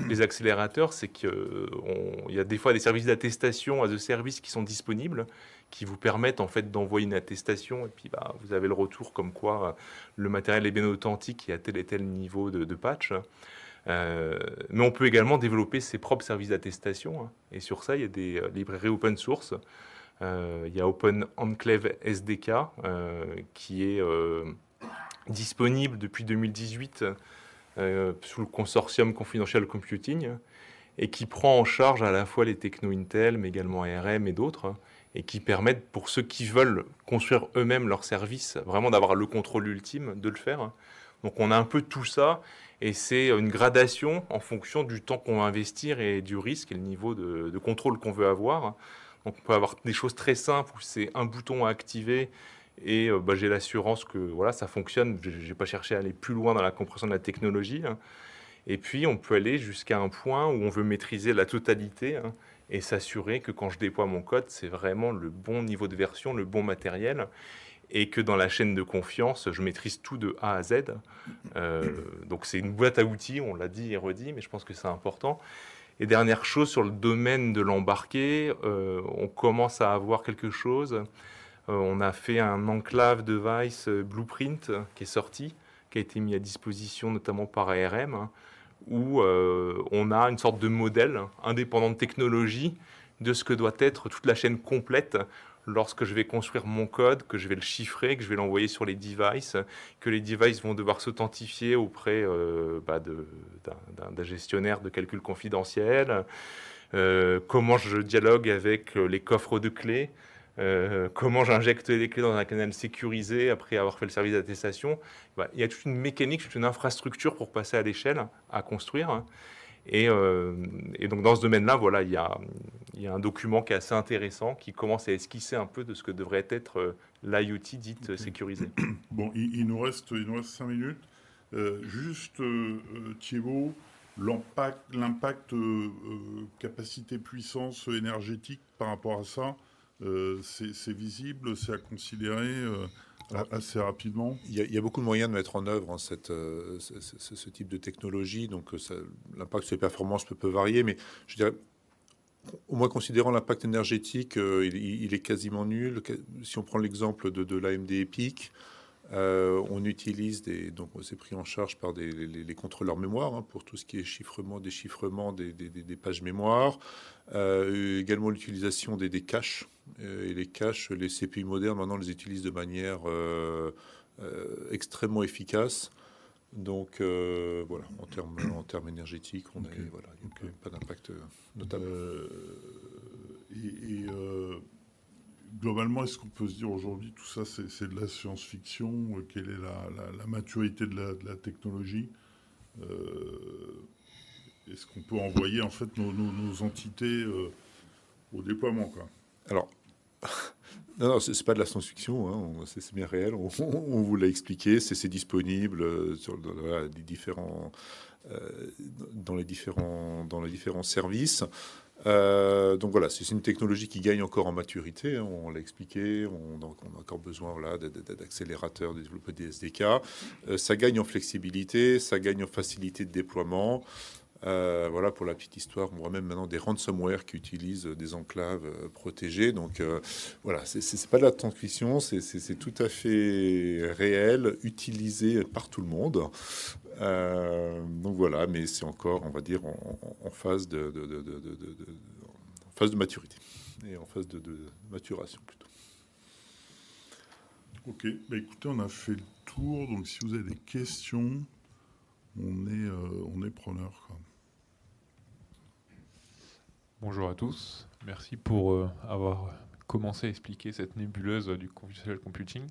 les accélérateurs, c'est qu'il y a des fois des services d'attestation as a service qui sont disponibles, qui vous permettent en fait d'envoyer une attestation et puis vous avez le retour comme quoi le matériel est bien authentique et à tel et tel niveau de patch. Mais on peut également développer ses propres services d'attestation. Et sur ça, il y a des librairies open source. Il y a Open Enclave SDK qui est disponible depuis 2018 sous le consortium Confidential Computing et qui prend en charge à la fois les techno Intel, mais également ARM et d'autres, et qui permettent pour ceux qui veulent construire eux-mêmes leurs services, vraiment d'avoir le contrôle ultime de le faire. Donc on a un peu tout ça, et c'est une gradation en fonction du temps qu'on va investir et du risque et le niveau de contrôle qu'on veut avoir. Donc on peut avoir des choses très simples où c'est un bouton à activer et j'ai l'assurance que voilà, ça fonctionne. Je n'ai pas cherché à aller plus loin dans la compréhension de la technologie. Et puis on peut aller jusqu'à un point où on veut maîtriser la totalité et s'assurer que quand je déploie mon code, c'est vraiment le bon niveau de version, le bon matériel. Et que dans la chaîne de confiance, je maîtrise tout de A à Z. Donc c'est une boîte à outils, on l'a dit et redit, mais je pense que c'est important. Et dernière chose, sur le domaine de l'embarqué, on commence à avoir quelque chose. On a fait un enclave device Blueprint qui est sorti, qui a été mis à disposition notamment par ARM, où on a une sorte de modèle indépendant de technologie de ce que doit être toute la chaîne complète lorsque je vais construire mon code, que je vais le chiffrer, que je vais l'envoyer sur les devices, que les devices vont devoir s'authentifier auprès d'un gestionnaire de calcul confidentiel, comment je dialogue avec les coffres de clés, comment j'injecte les clés dans un canal sécurisé après avoir fait le service d'attestation. Il y a toute une mécanique, toute une infrastructure pour passer à l'échelle, à construire. Et donc dans ce domaine-là, voilà, il y a un document qui est assez intéressant, qui commence à esquisser un peu de ce que devrait être l'IoT dite sécurisée. Bon, il nous reste 5 minutes. Juste, Thibaut, l'impact capacité puissance énergétique par rapport à ça, c'est visible, c'est à considérer assez rapidement. Il y a beaucoup de moyens de mettre en œuvre ce type de technologie. Donc l'impact sur les performances peut varier, mais je dirais, au moins considérant l'impact énergétique, il est quasiment nul. Si on prend l'exemple de l'AMD EPYC, on utilise donc c'est pris en charge par les contrôleurs mémoire pour tout ce qui est chiffrement, déchiffrement des pages mémoire. Également l'utilisation des caches. Et les caches, les CPU modernes maintenant les utilisent de manière extrêmement efficace. Donc voilà, en termes énergétiques, il n'y a pas d'impact notable. Globalement, est-ce qu'on peut se dire aujourd'hui, tout ça c'est de la science-fiction, quelle est la maturité de la technologie, est-ce qu'on peut envoyer en fait nos entités au déploiement, quoi? Alors, non, c'est pas de la science-fiction, c'est bien réel, on vous l'a expliqué, c'est disponible dans les différents services. Donc voilà, c'est une technologie qui gagne encore en maturité, hein, on l'a expliqué, on a encore besoin d'accélérateurs, de développer des SDK. Ça gagne en flexibilité, ça gagne en facilité de déploiement. Voilà, pour la petite histoire, on voit même maintenant des ransomware qui utilisent des enclaves protégées. Donc voilà, c'est pas de la transmission, c'est tout à fait réel, utilisé par tout le monde. Donc voilà, mais c'est encore, on va dire, en phase en phase de maturité et en phase de maturation plutôt. Ok, bah écoutez, on a fait le tour. Donc si vous avez des questions, on est preneur, quoi. Bonjour à tous, merci pour avoir commencé à expliquer cette nébuleuse du convolutional computing.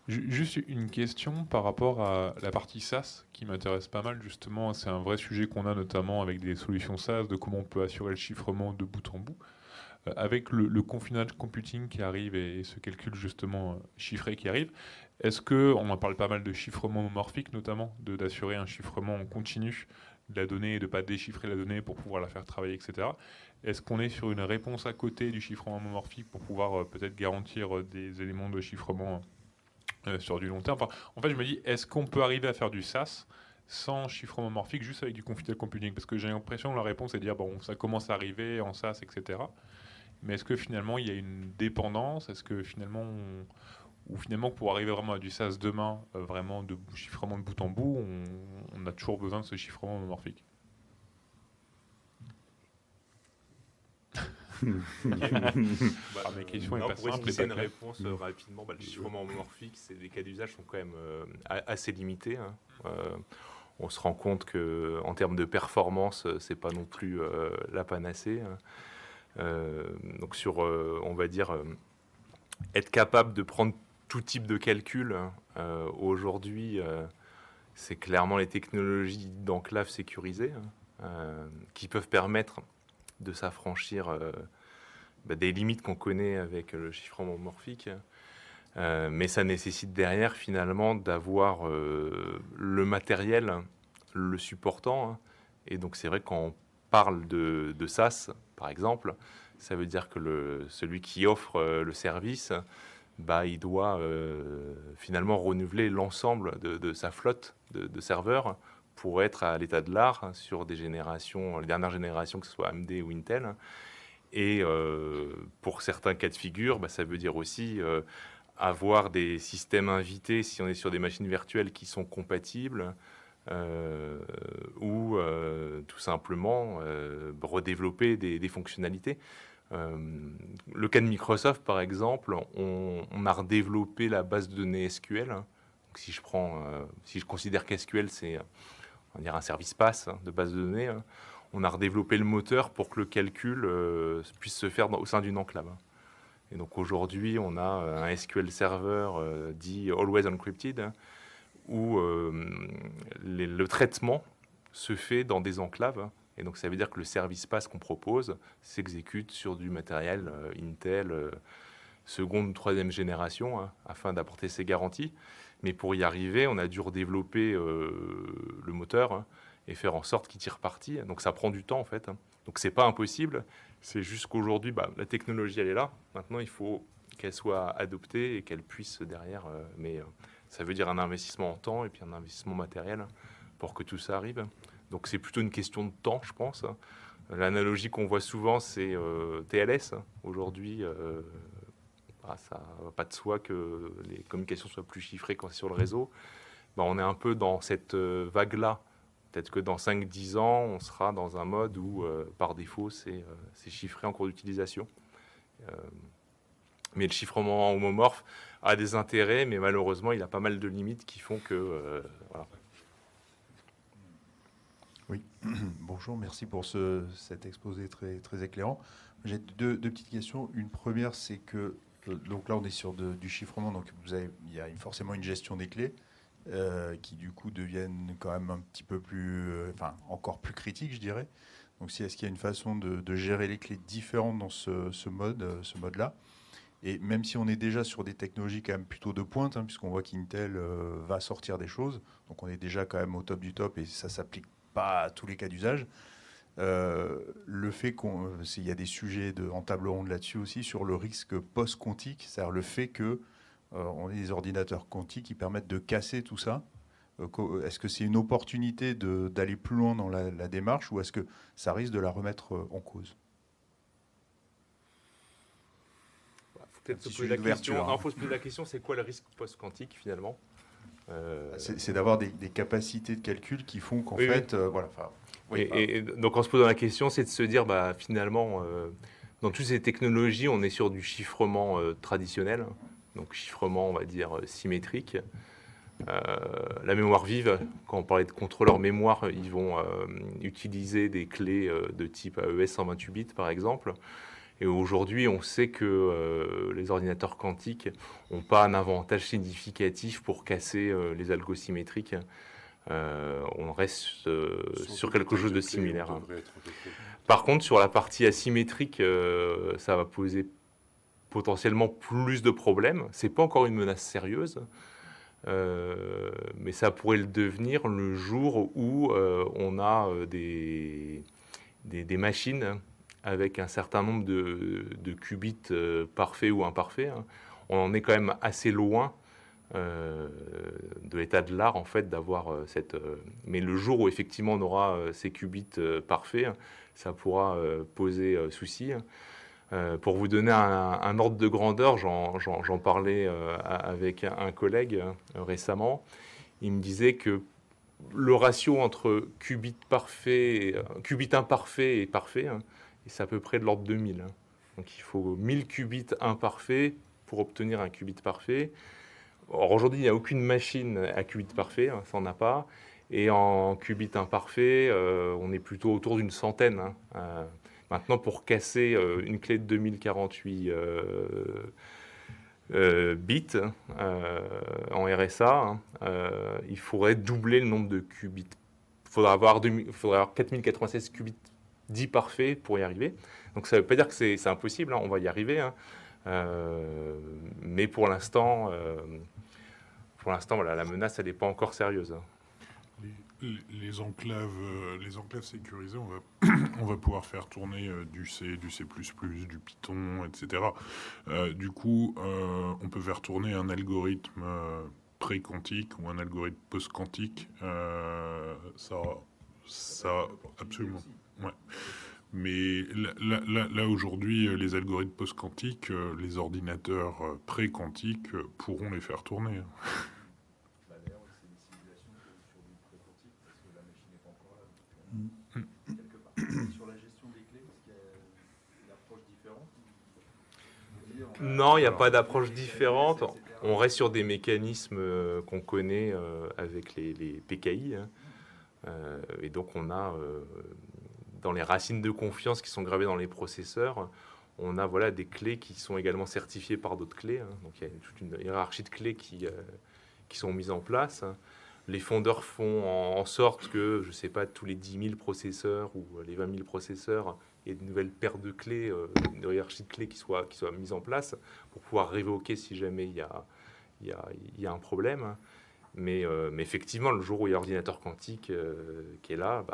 Juste une question par rapport à la partie SaaS qui m'intéresse pas mal justement, c'est un vrai sujet qu'on a notamment avec des solutions SaaS, de comment on peut assurer le chiffrement de bout en bout. Avec le convolutional computing qui arrive et ce calcul justement chiffré qui arrive, est-ce que, on en parle pas mal de chiffrement homomorphique notamment, d'assurer un chiffrement en continu de la donnée et de ne pas déchiffrer la donnée pour pouvoir la faire travailler, etc. Est-ce qu'on est sur une réponse à côté du chiffrement homomorphique pour pouvoir peut-être garantir des éléments de chiffrement sur du long terme? Enfin, en fait, je me dis, est-ce qu'on peut arriver à faire du SaaS sans chiffrement homomorphique, juste avec du convolutional computing? Parce que j'ai l'impression que la réponse est de dire, bon, ça commence à arriver en SaaS, etc. Mais est-ce que finalement, il y a une dépendance? Est-ce que finalement, ou finalement, pour arriver vraiment à du SaaS demain, vraiment de chiffrement de bout en bout, on a toujours besoin de ce chiffrement homomorphique? Mes questions est pas pour expliquer une réponse rapidement, le chiffrement homomorphique, les cas d'usage sont quand même assez limités. Hein. On se rend compte que en termes de performance, c'est pas non plus la panacée. Hein. Donc sur, on va dire, être capable de prendre tout type de calcul, aujourd'hui, c'est clairement les technologies d'enclave sécurisées qui peuvent permettre de s'affranchir des limites qu'on connaît avec le chiffrement homomorphique. Mais ça nécessite derrière, finalement, d'avoir le matériel le supportant. Hein. Et donc, c'est vrai, quand on parle de SaaS, par exemple, ça veut dire que celui qui offre le service, il doit finalement renouveler l'ensemble de sa flotte de serveurs pour être à l'état de l'art sur des générations, les dernières générations, que ce soit AMD ou Intel. Et pour certains cas de figure, ça veut dire aussi avoir des systèmes invités si on est sur des machines virtuelles qui sont compatibles, ou tout simplement redévelopper des fonctionnalités. Le cas de Microsoft, par exemple, on a redéveloppé la base de données SQL. Donc, si je considère qu'SQL, c'est on va dire un service PaaS de base de données, on a redéveloppé le moteur pour que le calcul puisse se faire au sein d'une enclave. Et donc aujourd'hui, on a un SQL Server dit Always Encrypted, où le traitement se fait dans des enclaves. Et donc ça veut dire que le service PaaS qu'on propose s'exécute sur du matériel Intel seconde ou troisième génération, afin d'apporter ces garanties. Mais pour y arriver, on a dû redévelopper le moteur et faire en sorte qu'il tire parti. Donc ça prend du temps en fait. Donc c'est pas impossible. C'est juste qu'aujourd'hui, la technologie elle est là. Maintenant, il faut qu'elle soit adoptée et qu'elle puisse derrière. Mais ça veut dire un investissement en temps et puis un investissement matériel pour que tout ça arrive. Donc c'est plutôt une question de temps, je pense. L'analogie qu'on voit souvent, c'est TLS. Aujourd'hui, ça ne va pas de soi que les communications soient plus chiffrées quand c'est sur le réseau. On est un peu dans cette vague-là. Peut-être que dans 5-10 ans, on sera dans un mode où, par défaut, c'est chiffré en cours d'utilisation. Mais le chiffrement homomorphe a des intérêts, mais malheureusement, il a pas mal de limites qui font que... voilà. Oui, bonjour, merci pour cet exposé très, très éclairant. J'ai deux petites questions. Une première, c'est que, donc là, on est sur du chiffrement, donc il y a forcément une gestion des clés qui, du coup, deviennent quand même un petit peu plus, encore plus critiques, je dirais. Donc, est-ce qu'il y a une façon de gérer les clés différentes dans ce mode-là? Et même si on est déjà sur des technologies quand même plutôt de pointe, puisqu'on voit qu'Intel va sortir des choses, donc on est déjà quand même au top du top et ça s'applique pas à tous les cas d'usage. Le fait qu'il y a des sujets en table ronde là-dessus aussi, sur le risque post-quantique, c'est-à-dire le fait que on ait des ordinateurs quantiques qui permettent de casser tout ça. Est-ce que c'est une opportunité d'aller plus loin dans la démarche, ou est-ce que ça risque de la remettre en cause? Faut peut-être se poser la question. Non, faut se poser la question, c'est quoi le risque post-quantique finalement? C'est d'avoir des capacités de calcul qui font qu'en fait, voilà. Et donc en se posant la question, c'est de se dire, finalement, dans toutes ces technologies, on est sur du chiffrement traditionnel, donc chiffrement, on va dire, symétrique. La mémoire vive, quand on parlait de contrôleurs mémoire, ils vont utiliser des clés de type AES 128 bits, par exemple. Et aujourd'hui, on sait que les ordinateurs quantiques n'ont pas un avantage significatif pour casser les algos symétriques. On reste sur quelque chose de similaire. Par contre, sur la partie asymétrique, ça va poser potentiellement plus de problèmes. Ce n'est pas encore une menace sérieuse, mais ça pourrait le devenir le jour où on a des machines avec un certain nombre de qubits parfaits ou imparfaits. On en est quand même assez loin de l'état de l'art, en fait, d'avoir cette... mais le jour où, effectivement, on aura ces qubits parfaits, ça pourra poser souci. Pour vous donner un ordre de grandeur, j'en parlais avec un collègue récemment. Il me disait que le ratio entre qubit imparfait et parfait, c'est à peu près de l'ordre de 1000. Donc il faut 1000 qubits imparfaits pour obtenir un qubit parfait. Or, aujourd'hui, il n'y a aucune machine à qubit parfait, ça n'en a pas. Et en qubit imparfait, on est plutôt autour d'une centaine. Maintenant, pour casser une clé de 2048 bits en RSA, il faudrait doubler le nombre de qubits. Il faudrait avoir 4096 qubits dits parfaits pour y arriver. Donc ça ne veut pas dire que c'est impossible, on va y arriver. Mais pour l'instant, voilà, la menace, elle n'est pas encore sérieuse. Les enclaves sécurisées, on va pouvoir faire tourner du C, du C++, du Python, etc. Du coup, on peut faire tourner un algorithme pré-quantique ou un algorithme post-quantique. Ça, absolument. Ouais. Mais là aujourd'hui, les algorithmes post-quantiques, les ordinateurs pré-quantiques pourront les faire tourner. D'ailleurs, c'est des simulations sur du pré-quantique parce que la machine n'est pas encore là. Quelque part. Sur la gestion des clés, est-ce qu'il y a une approche différente? Non, il n'y a pas d'approche différente. On reste sur des mécanismes qu'on connaît avec les PKI. Et donc on a... dans les racines de confiance qui sont gravées dans les processeurs, on a des clés qui sont également certifiées par d'autres clés. Donc il y a toute une hiérarchie de clés qui sont mises en place. Les fondeurs font en sorte que, je ne sais pas, tous les 10 000 processeurs ou les 20 000 processeurs, il y ait une nouvelle paire de clés, une hiérarchie de clés qui soit mise en place pour pouvoir révoquer si jamais il y a un problème. Mais effectivement, le jour où il y a l'ordinateur quantique qui est là,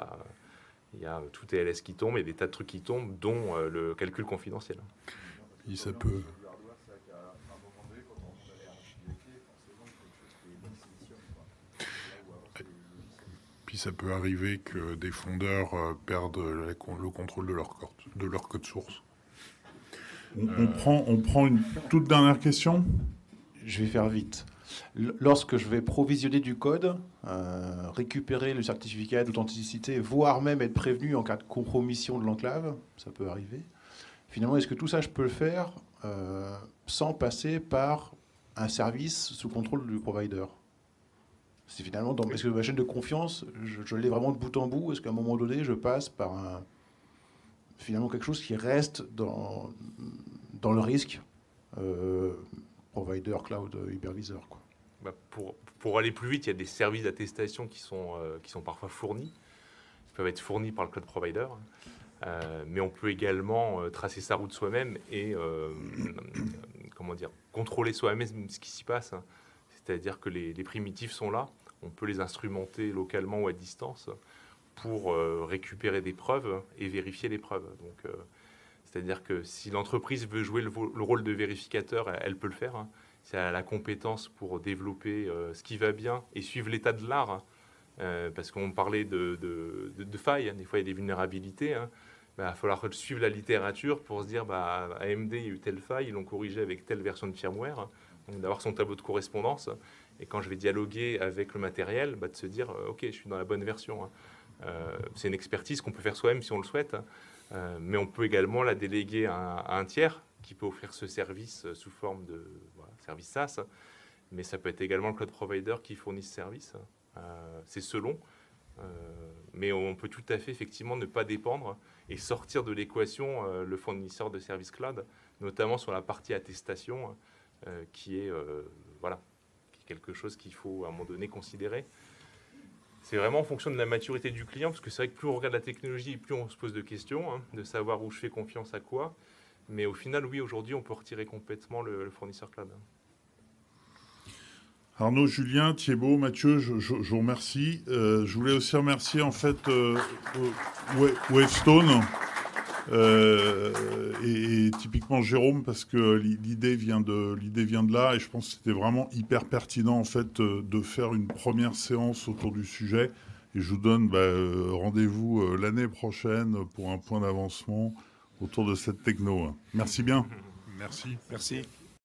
il y a tout TLS qui tombe, il y a des tas de trucs qui tombent, dont le calcul confidentiel. Et ça peut... Puis ça peut arriver que des fondeurs perdent le contrôle de leur code source. On prend une toute dernière question. Je vais faire vite. Lorsque je vais provisionner du code, récupérer le certificat d'authenticité, voire même être prévenu en cas de compromission de l'enclave, ça peut arriver. Finalement, est-ce que tout ça, je peux le faire sans passer par un service sous contrôle du provider? C'est finalement, est-ce que ma chaîne de confiance, je l'ai vraiment de bout en bout? Est-ce qu'à un moment donné, je passe par finalement quelque chose qui reste dans le risque provider, cloud, hyperviseur, quoi? Pour aller plus vite, il y a des services d'attestation qui sont parfois fournis. Ils peuvent être fournis par le cloud provider. Mais on peut également tracer sa route soi-même et contrôler soi-même ce qui s'y passe. C'est-à-dire que les primitifs sont là. On peut les instrumenter localement ou à distance pour récupérer des preuves et vérifier les preuves. Donc, c'est-à-dire que si l'entreprise veut jouer le rôle de vérificateur, elle peut le faire. Hein. Si elle a la compétence pour développer ce qui va bien et suivre l'état de l'art. Hein. Parce qu'on parlait de failles, hein. Des fois il y a des vulnérabilités. Hein. Il va falloir suivre la littérature pour se dire AMD, il y a eu telle faille, ils l'ont corrigé avec telle version de firmware. Hein. Donc d'avoir son tableau de correspondance. Et quand je vais dialoguer avec le matériel, de se dire ok, je suis dans la bonne version. Hein. C'est une expertise qu'on peut faire soi-même si on le souhaite. Hein. Mais on peut également la déléguer à un tiers qui peut offrir ce service sous forme de service SaaS. Mais ça peut être également le cloud provider qui fournit ce service. C'est selon, mais on peut tout à fait effectivement ne pas dépendre et sortir de l'équation le fournisseur de services cloud, notamment sur la partie attestation, qui est quelque chose qu'il faut à un moment donné considérer. C'est vraiment en fonction de la maturité du client, parce que c'est vrai que plus on regarde la technologie, plus on se pose de questions, hein, de savoir où je fais confiance à quoi. Mais au final, oui, aujourd'hui, on peut retirer complètement le fournisseur cloud. Arnaud, Julien, Thibaut, Mathieu, je vous remercie. Je voulais aussi remercier en fait Wavestone et typiquement Jérôme, parce que l'idée vient de là, et je pense que c'était vraiment hyper pertinent en fait de faire une première séance autour du sujet. Et je vous donne rendez-vous l'année prochaine pour un point d'avancement autour de cette techno. Merci bien. Merci. Merci.